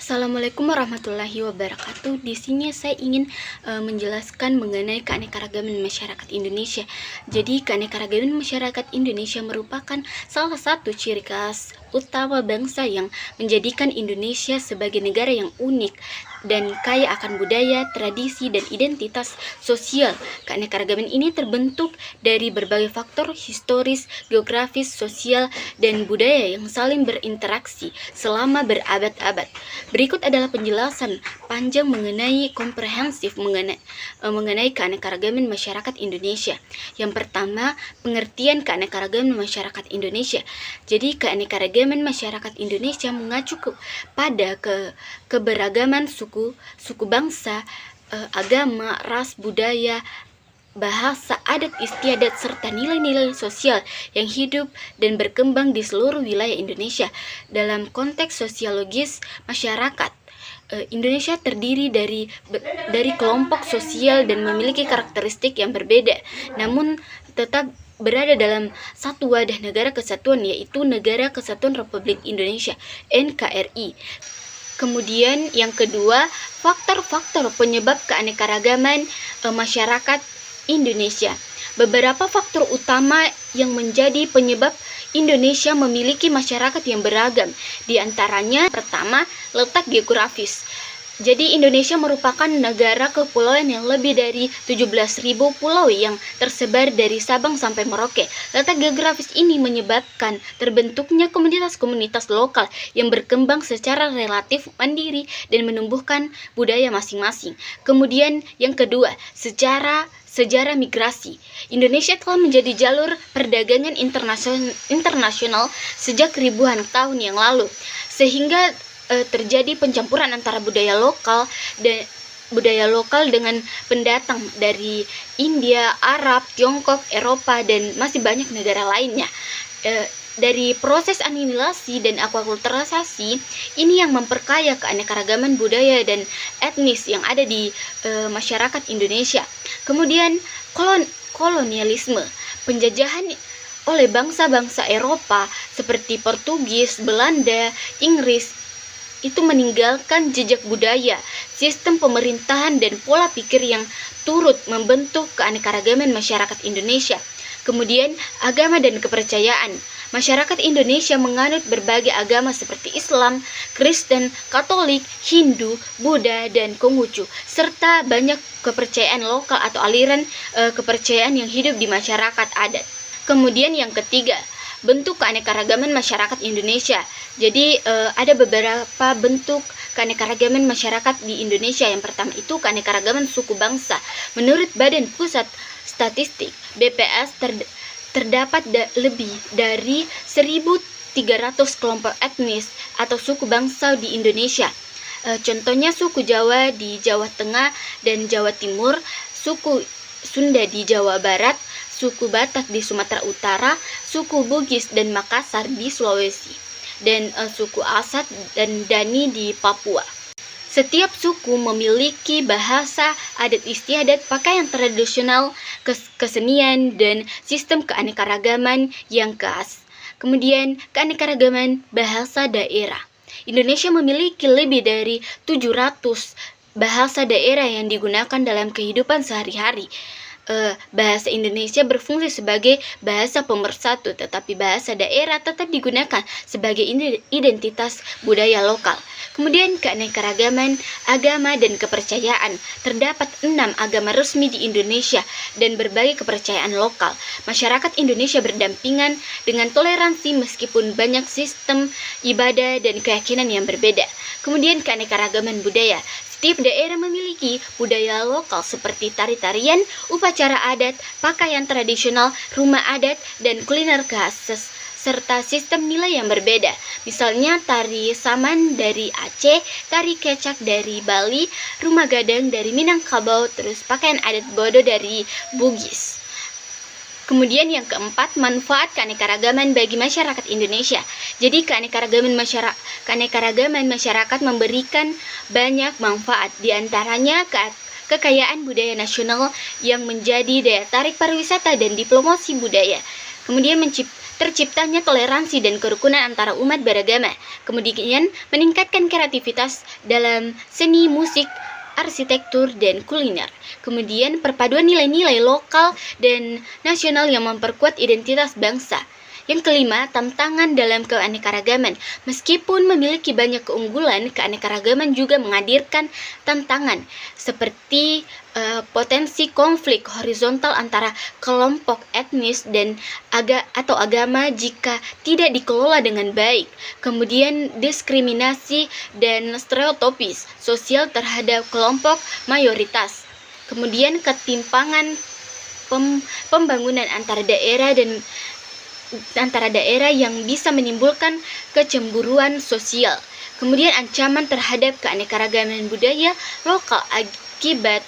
Assalamualaikum warahmatullahi wabarakatuh. Di sini saya ingin menjelaskan mengenai keanekaragaman masyarakat Indonesia. Jadi, keanekaragaman masyarakat Indonesia merupakan salah satu ciri khas utama bangsa yang menjadikan Indonesia sebagai negara yang unik dan kaya akan budaya, tradisi, dan identitas sosial. Keanekaragaman ini terbentuk dari berbagai faktor historis, geografis, sosial, dan budaya yang saling berinteraksi selama berabad-abad. Berikut adalah penjelasan panjang mengenai komprehensif mengenai keanekaragaman masyarakat Indonesia. Yang pertama, pengertian keanekaragaman masyarakat Indonesia. Jadi, keanekaragaman masyarakat Indonesia mengacu pada keberagaman suku bangsa, agama, ras, budaya, bahasa, adat istiadat, serta nilai-nilai sosial yang hidup dan berkembang di seluruh wilayah Indonesia. Dalam konteks sosiologis masyarakat, Indonesia terdiri dari kelompok sosial dan memiliki karakteristik yang berbeda, namun tetap berada dalam satu wadah negara kesatuan, yaitu Negara Kesatuan Republik Indonesia (NKRI). Kemudian yang kedua, faktor-faktor penyebab keanekaragaman masyarakat Indonesia. Beberapa faktor utama yang menjadi penyebab Indonesia memiliki masyarakat yang beragam. Di antaranya, pertama, letak geografis. Jadi, Indonesia merupakan negara kepulauan yang lebih dari 17.000 pulau yang tersebar dari Sabang sampai Merauke. Letak geografis ini menyebabkan terbentuknya komunitas-komunitas lokal yang berkembang secara relatif mandiri dan menumbuhkan budaya masing-masing. Kemudian yang kedua, sejarah migrasi. Indonesia telah menjadi jalur perdagangan internasional sejak ribuan tahun yang lalu, sehingga terjadi pencampuran antara budaya lokal dengan pendatang dari India, Arab, Tiongkok, Eropa, dan masih banyak negara lainnya. Dari proses asimilasi dan akulturasi ini yang memperkaya keanekaragaman budaya dan etnis yang ada di masyarakat Indonesia. Kemudian kolonialisme, penjajahan oleh bangsa-bangsa Eropa seperti Portugis, Belanda, Inggris itu meninggalkan jejak budaya, sistem pemerintahan, dan pola pikir yang turut membentuk keanekaragaman masyarakat Indonesia. Kemudian agama dan kepercayaan. Masyarakat Indonesia menganut berbagai agama seperti Islam, Kristen, Katolik, Hindu, Buddha, dan Konghucu, serta banyak kepercayaan lokal atau aliran kepercayaan yang hidup di masyarakat adat. Kemudian yang ketiga, bentuk keanekaragaman masyarakat Indonesia. Jadi ada beberapa bentuk keanekaragaman masyarakat di Indonesia. Yang pertama itu keanekaragaman suku bangsa. Menurut Badan Pusat Statistik (BPS), terdapat lebih dari 1.300 kelompok etnis atau suku bangsa di Indonesia. Contohnya suku Jawa di Jawa Tengah dan Jawa Timur, suku Sunda di Jawa Barat, suku Batak di Sumatera Utara, suku Bugis dan Makassar di Sulawesi, dan suku Asat dan Dani di Papua. Setiap suku memiliki bahasa, adat istiadat, pakaian tradisional, kesenian, dan sistem keanekaragaman yang khas. Kemudian, keanekaragaman bahasa daerah. Indonesia memiliki lebih dari 700 bahasa daerah yang digunakan dalam kehidupan sehari-hari. Bahasa Indonesia berfungsi sebagai bahasa pemersatu, tetapi bahasa daerah tetap digunakan sebagai identitas budaya lokal. Kemudian keanekaragaman agama dan kepercayaan. Terdapat 6 agama resmi di Indonesia dan berbagai kepercayaan lokal. Masyarakat Indonesia berdampingan dengan toleransi meskipun banyak sistem ibadah dan keyakinan yang berbeda. Kemudian keanekaragaman budaya. Setiap daerah memiliki budaya lokal seperti tari-tarian, upacara adat, pakaian tradisional, rumah adat, dan kuliner khas, serta sistem nilai yang berbeda. Misalnya tari Saman dari Aceh, tari Kecak dari Bali, rumah gadang dari Minangkabau, terus pakaian adat Bodo dari Bugis. Kemudian yang keempat, manfaat keanekaragaman bagi masyarakat Indonesia. Jadi keanekaragaman masyarakat memberikan banyak manfaat, diantaranya kekayaan budaya nasional yang menjadi daya tarik pariwisata dan diplomasi budaya. Kemudian terciptanya toleransi dan kerukunan antara umat beragama. Kemudian meningkatkan kreativitas dalam seni, musik, arsitektur, dan kuliner. Kemudian perpaduan nilai-nilai lokal dan nasional yang memperkuat identitas bangsa. Yang kelima, tantangan dalam keanekaragaman. Meskipun memiliki banyak keunggulan, keanekaragaman juga menghadirkan tantangan seperti potensi konflik horizontal antara kelompok etnis dan agama jika tidak dikelola dengan baik. Kemudian diskriminasi dan stereotipis sosial terhadap kelompok mayoritas. Kemudian ketimpangan pembangunan antara daerah yang bisa menimbulkan kecemburuan sosial. Kemudian ancaman terhadap keanekaragaman budaya lokal akibat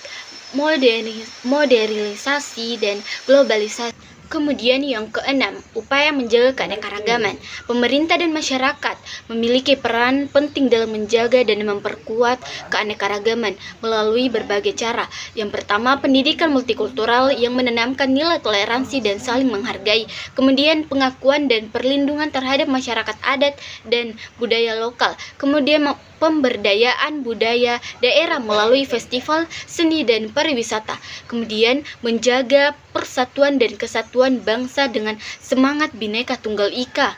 modernisasi dan globalisasi. Kemudian yang keenam, upaya menjaga keanekaragaman. Pemerintah dan masyarakat memiliki peran penting dalam menjaga dan memperkuat keanekaragaman melalui berbagai cara. Yang pertama, pendidikan multikultural yang menanamkan nilai toleransi dan saling menghargai. Kemudian pengakuan dan perlindungan terhadap masyarakat adat dan budaya lokal. Kemudian pemberdayaan budaya daerah melalui festival, seni, dan pariwisata. Kemudian menjaga persatuan dan kesatuan bangsa dengan semangat Bhinneka Tunggal Ika.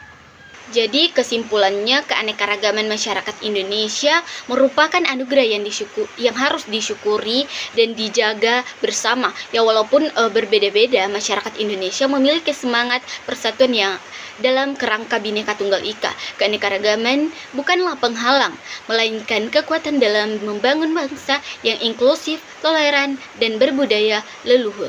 Jadi kesimpulannya, keanekaragaman masyarakat Indonesia merupakan anugerah yang harus disyukuri dan dijaga bersama. Ya walaupun berbeda-beda, masyarakat Indonesia memiliki semangat persatuan yang dalam kerangka Bhinneka Tunggal Ika. Keanekaragaman bukanlah penghalang, melainkan kekuatan dalam membangun bangsa yang inklusif, toleran, dan berbudaya leluhur.